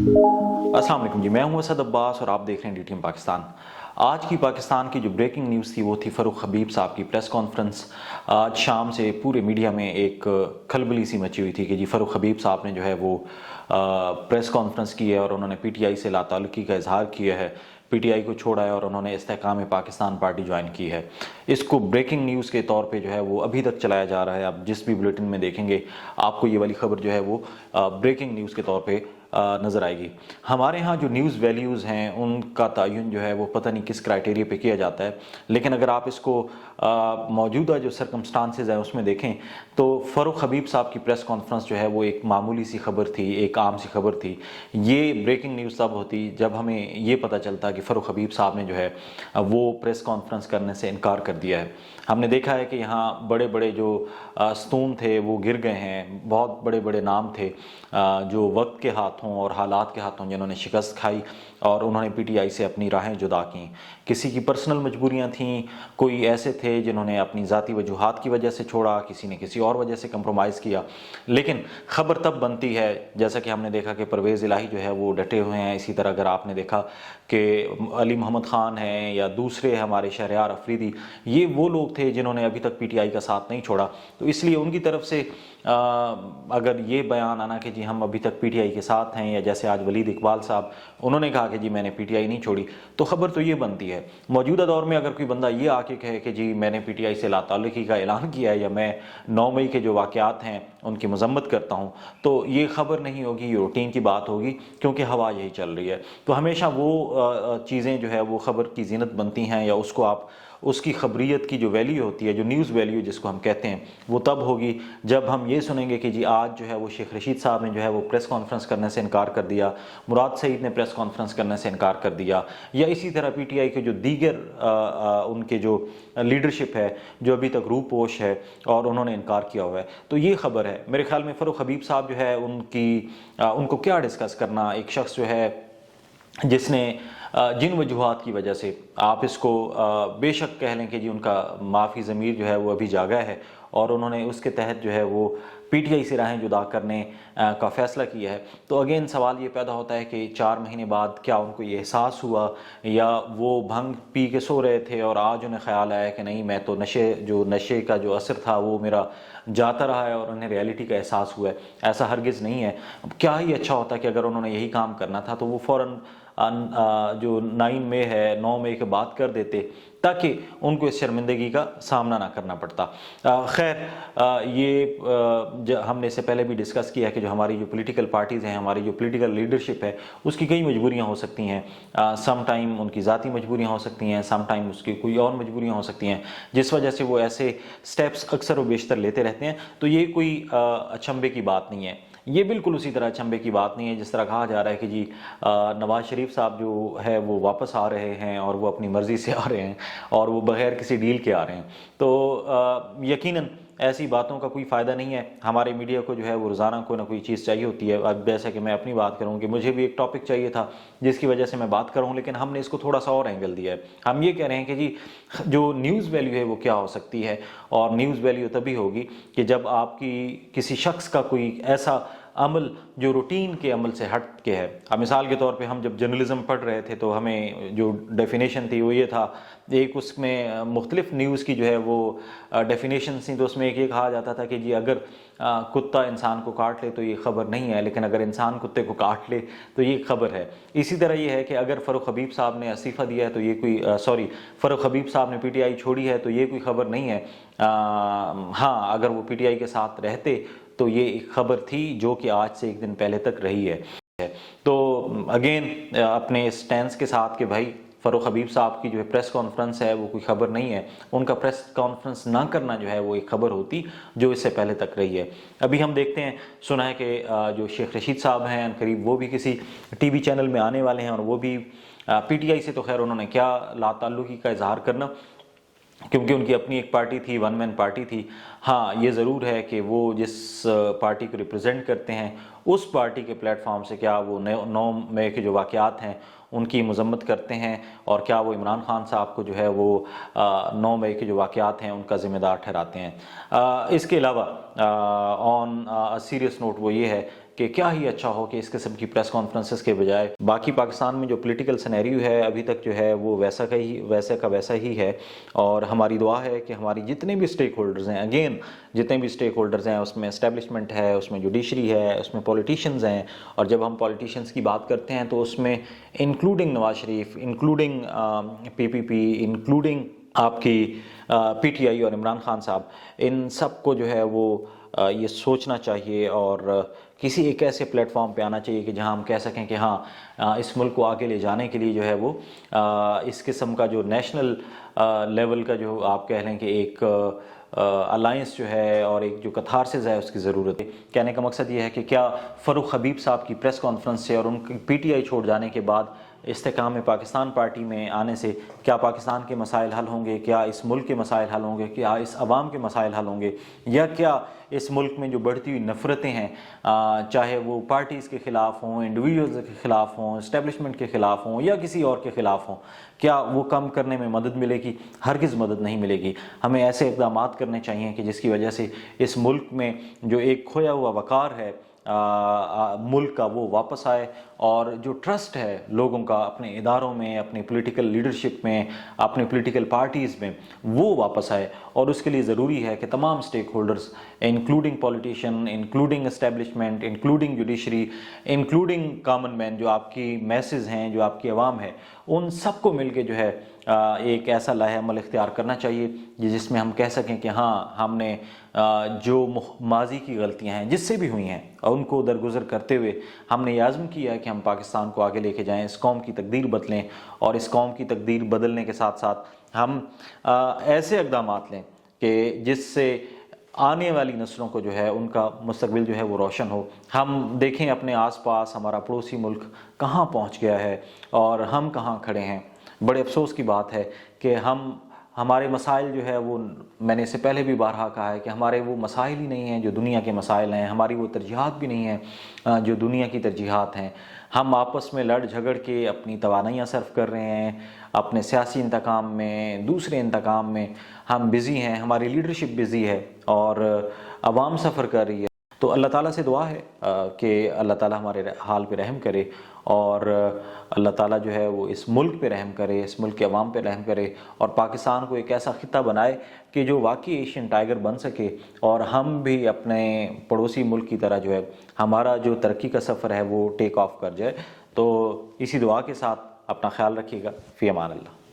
अस्सलाम वालेकुम जी, मैं हूं असद अब्बास और आप देख रहे हैं DTM पाकिस्तान। आज की पाकिस्तान की जो ब्रेकिंग न्यूज़ थी वो थी फ़ारूक हबीब साहब की प्रेस कॉन्फ्रेंस। आज शाम से पूरे मीडिया में एक खलबली सी मची हुई थी कि जी फ़ारूक हबीब साहब ने जो है वो प्रेस कॉन्फ्रेंस की है और उन्होंने PTI से लाताल्लुकी का इजहार किया है, PTI को छोड़ा है और उन्होंने इस्तेहकाम पाकिस्तान पार्टी ज्वाइन की है। इसको ब्रेकिंग न्यूज़ के तौर पे जो है वो अभी तक चलाया जा रहा है। आप जिस भी बुलेटिन में देखेंगे आपको ये वाली खबर जो है वो ब्रेकिंग न्यूज़ के तौर पे नज़र आएगी। हमारे यहाँ जो न्यूज़ वैल्यूज़ हैं उनका तयन जो है वो पता नहीं किस क्राइटेरिया पे किया जाता है, लेकिन अगर आप इसको मौजूदा जो सर्कमस्टांसेस हैं उसमें देखें तो फ़ारूक हबीब साहब की प्रेस कॉन्फ्रेंस जो है वो एक मामूली सी खबर थी, एक आम सी खबर थी। ये ब्रेकिंग न्यूज़ तब होती जब हमें ये पता चलता कि फ़ारूक हबीब साहब ने जो है वो प्रेस कॉन्फ्रेंस करने से इनकार कर दिया है। हमने देखा है कि यहाँ बड़े बड़े जो सतून थे वो गिर गए हैं, बहुत बड़े बड़े नाम थे जो वक्त के हाथों और हालात के हाथों जिन्होंने शिकस्त खाई और उन्होंने PTI से अपनी राहें जुदा की। किसी की पर्सनल मजबूरियां थीं, कोई ऐसे थे जिन्होंने अपनी ज़ाती वजूहात की वजह से छोड़ा, किसी ने किसी और वजह से कंप्रोमाइज़ किया। लेकिन खबर तब बनती है जैसा कि हमने देखा कि परवेज़ इलाही जो है वो डटे हुए हैं। इसी तरह अगर आपने देखा कि अली मोहम्मद ख़ान हैं या दूसरे हमारे शहरयार अफरीदी, ये वो लोग थे जिन्होंने अभी तक PTI का साथ नहीं छोड़ा। तो इसलिए उनकी तरफ से अगर ये बयान आना कि जी हम अभी तक PTI के साथ हैं, या जैसे आज वलीद इकबाल साहब उन्होंने कहा कि जी मैंने PTI नहीं छोड़ी, तो खबर तो ये बनती है। मौजूदा दौर में अगर कोई बंदा ये आके कहे कि जी मैंने PTI से लाताल्लुकी का ऐलान किया है या मैं 9 मई के जो वाक़यात हैं उनकी मजम्मत करता हूँ, तो ये खबर नहीं होगी, ये रूटीन की बात होगी, क्योंकि हवा यही चल रही है। तो हमेशा वो चीज़ें जो है वो खबर की ज़ीनत बनती हैं, या उसको आप उसकी खबरियत की जो वैल्यू होती है, जो न्यूज़ वैल्यू जिसको हम कहते हैं, वो तब होगी जब हम ये सुनेंगे कि जी आज जो है वो शेख रशीद साहब ने जो है वो प्रेस कॉन्फ्रेंस करने से इनकार कर दिया, मुराद सईद ने प्रेस कॉन्फ्रेंस करने से इनकार कर दिया, या इसी तरह PTI के जो दीगर उनके जो लीडरशिप है जो अभी तक रूपोश है और उन्होंने इनकार किया हुआ है। तो ये खबर है। मेरे ख्याल में फ़ारूक हबीब साहब जो है उनको क्या डिस्कस करना, एक शख्स जो है जिसने जिन वजूहात की वजह से आप इसको बेशक कह लें कि जी उनका माफ़ी ज़मीर जो है वो अभी जागा है और उन्होंने उसके तहत जो है वो PTI से राहें जुदा करने का फ़ैसला किया है। तो अगेन सवाल ये पैदा होता है कि 4 महीने बाद क्या उनको ये एहसास हुआ, या वो भंग पी के सो रहे थे और आज उन्हें ख्याल आया कि नहीं मैं तो नशे का जो असर था वो मेरा जाता रहा है और उन्हें रियलिटी का एहसास हुआ है। ऐसा हरगिज़ नहीं है। क्या ही अच्छा होता कि अगर उन्होंने यही काम करना था तो वो फ़ौरन जो 9 मई के बाद कर देते, ताकि उनको इस शर्मिंदगी का सामना ना करना पड़ता। खैर ये हमने इससे पहले भी डिस्कस किया है कि जो हमारी जो पॉलिटिकल पार्टीज़ हैं, हमारी जो पॉलिटिकल लीडरशिप है, उसकी कई मजबूरियां हो सकती हैं। सम टाइम उनकी ज़ाती मजबूरियां हो सकती हैं, सम टाइम उसकी कोई और मजबूरियां हो सकती हैं, जिस वजह से वो ऐसे स्टेप्स अक्सर व बेशतर लेते रहते हैं। तो ये कोई अचंभे की बात नहीं है। ये बिल्कुल उसी तरह अचंभे की बात नहीं है जिस तरह कहा जा रहा है कि जी नवाज़ शरीफ साहब जो है वो वापस आ रहे हैं और वो अपनी मर्ज़ी से आ रहे हैं और वो बगैर किसी डील के आ रहे हैं। तो यकीनन ऐसी बातों का कोई फ़ायदा नहीं है। हमारे मीडिया को जो है वो रोज़ाना कोई ना कोई चीज़ चाहिए होती है। अब जैसे कि मैं अपनी बात करूँ कि मुझे भी एक टॉपिक चाहिए था जिसकी वजह से मैं बात कर रहा हूँ, लेकिन हमने इसको थोड़ा सा और एंगल दिया है। हम ये कह रहे हैं कि जी जो न्यूज़ वैल्यू है वो क्या हो सकती है, और न्यूज़ वैल्यू तभी होगी कि जब आपकी किसी शख्स का कोई ऐसा अमल जो रूटीन के अमल से हट के है। अब मिसाल के तौर पे हम जब जर्नलिज्म पढ़ रहे थे तो हमें जो डेफिनेशन थी वो ये था, एक उसमें मुख्तलिफ न्यूज़ की जो है वो डेफिनेशन थी। तो उसमें एक ये कहा जाता था कि जी अगर कुत्ता इंसान को काट ले तो ये खबर नहीं है, लेकिन अगर इंसान कुत्ते को काट ले तो ये खबर है। इसी तरह ये है कि अगर फ़ारूक हबीब साहब ने इस्तीफ़ा दिया है तो ये कोई फ़ारूक हबीब साहब ने PTI छोड़ी है तो ये कोई खबर नहीं है। हाँ, अगर वो PTI के साथ रहते तो ये एक खबर थी जो कि आज से एक दिन पहले तक रही है। तो अगेन अपने स्टैंस के साथ कि भाई फ़ारूक हबीब साहब की जो है प्रेस कॉन्फ्रेंस है वो कोई खबर नहीं है, उनका प्रेस कॉन्फ्रेंस ना करना जो है वो एक खबर होती जो इससे पहले तक रही है। अभी हम देखते हैं, सुना है कि जो शेख रशीद साहब हैं करीब वो भी किसी TV चैनल में आने वाले हैं, और वो भी PTI से तो खैर उन्होंने क्या लाताल्लुकी का इजहार करना, क्योंकि उनकी अपनी एक पार्टी थी, वन मैन पार्टी थी। हाँ, ये ज़रूर है कि वो जिस पार्टी को रिप्रेजेंट करते हैं उस पार्टी के प्लेटफॉर्म से क्या वो 9 मई के जो वाक़यात हैं उनकी मजम्मत करते हैं, और क्या वो इमरान खान साहब को जो है वो 9 मई के जो वाक़यात हैं उनका ज़िम्मेदार ठहराते हैं। इसके अलावा ऑन सीरियस नोट वो ये है کہ کیا ہی اچھا ہو کہ اس قسم کی پریس کانفرنسز کے بجائے باقی پاکستان میں جو پولیٹیکل سینیریو ہے ابھی تک جو ہے وہ ویسا ہی ہے، اور ہماری دعا ہے کہ ہماری جتنے بھی سٹیک ہولڈرز ہیں، اگین جتنے بھی سٹیک ہولڈرز ہیں، اس میں اسٹیبلشمنٹ ہے، اس میں جوڈیشری ہے، اس میں پولیٹیشینز ہیں، اور جب ہم پولیٹیشینز کی بات کرتے ہیں تو اس میں انکلوڈنگ نواز شریف، انکلوڈنگ پی پی پی، انکلوڈنگ آپ کی پی ٹی آئی اور عمران خان صاحب، ان سب کو جو ہے وہ یہ سوچنا چاہیے اور کسی ایک ایسے پلیٹ فارم پہ آنا چاہیے کہ جہاں ہم کہہ سکیں کہ ہاں اس ملک کو آگے لے جانے کے لیے جو ہے وہ اس قسم کا جو نیشنل لیول کا جو آپ کہہ لیں کہ ایک الائنس جو ہے اور ایک جو کتھارسز ہے اس کی ضرورت ہے۔ کہنے کا مقصد یہ ہے کہ کیا فاروق حبیب صاحب کی پریس کانفرنس سے اور ان کی پی ٹی آئی چھوڑ جانے کے بعد استحکام پاکستان پارٹی میں آنے سے کیا پاکستان کے مسائل حل ہوں گے، کیا اس ملک کے مسائل حل ہوں گے، کیا اس عوام کے مسائل حل ہوں گے، یا کیا اس ملک میں جو بڑھتی ہوئی نفرتیں ہیں چاہے وہ پارٹیز کے خلاف ہوں، انڈیویجولز کے خلاف ہوں، اسٹیبلشمنٹ کے خلاف ہوں یا کسی اور کے خلاف ہوں، کیا وہ کم کرنے میں مدد ملے گی؟ ہرگز مدد نہیں ملے گی۔ ہمیں ایسے اقدامات کرنے چاہیے کہ جس کی وجہ سے اس ملک میں جو ایک کھویا ہوا وقار ہے ملک کا وہ واپس آئے، اور جو ٹرسٹ ہے لوگوں کا اپنے اداروں میں، اپنی پولیٹیکل لیڈرشپ میں، اپنے پولیٹیکل پارٹیز میں، وہ واپس آئے۔ اور اس کے لیے ضروری ہے کہ تمام stakeholders including politician, including establishment, including judiciary, including common man, جو آپ کی میسز ہیں، جو آپ کی عوام ہے، ان سب کو مل کے جو ہے ایک ایسا لائحہ عمل اختیار کرنا چاہیے جس میں ہم کہہ سکیں کہ ہاں ہم نے جو ماضی کی غلطیاں ہیں جس سے بھی ہوئی ہیں ان کو درگزر کرتے ہوئے ہم نے یہ عزم کیا ہے کہ ہم پاکستان کو آگے لے کے جائیں، اس قوم کی تقدیر بدلیں، اور اس قوم کی تقدیر بدلنے کے ساتھ ساتھ ہم ایسے اقدامات لیں کہ جس سے آنے والی نسلوں کو جو ہے ان کا مستقبل جو ہے وہ روشن ہو۔ ہم دیکھیں اپنے آس پاس ہمارا پڑوسی ملک کہاں پہنچ گیا ہے اور ہم کہاں کھڑے ہیں۔ بڑے افسوس کی بات ہے کہ ہمارے مسائل جو ہے وہ، میں نے اس سے پہلے بھی بارہا کہا ہے کہ ہمارے وہ مسائل ہی نہیں ہیں جو دنیا کے مسائل ہیں، ہماری وہ ترجیحات بھی نہیں ہیں جو دنیا کی ترجیحات ہیں۔ ہم آپس میں لڑ جھگڑ کے اپنی توانائیاں صرف کر رہے ہیں، اپنے سیاسی انتقام میں، دوسرے انتقام میں ہم بزی ہیں، ہماری لیڈرشپ بزی ہے اور عوام سفر کر رہی ہے۔ تو اللہ تعالیٰ سے دعا ہے کہ اللہ تعالیٰ ہمارے حال پہ رحم کرے، اور اللہ تعالیٰ جو ہے وہ اس ملک پہ رحم کرے، اس ملک کے عوام پہ رحم کرے، اور پاکستان کو ایک ایسا خطہ بنائے کہ جو واقعی ایشین ٹائیگر بن سکے، اور ہم بھی اپنے پڑوسی ملک کی طرح جو ہے ہمارا جو ترقی کا سفر ہے وہ ٹیک آف کر جائے۔ تو اسی دعا کے ساتھ اپنا خیال رکھیے گا۔ فی امان اللہ۔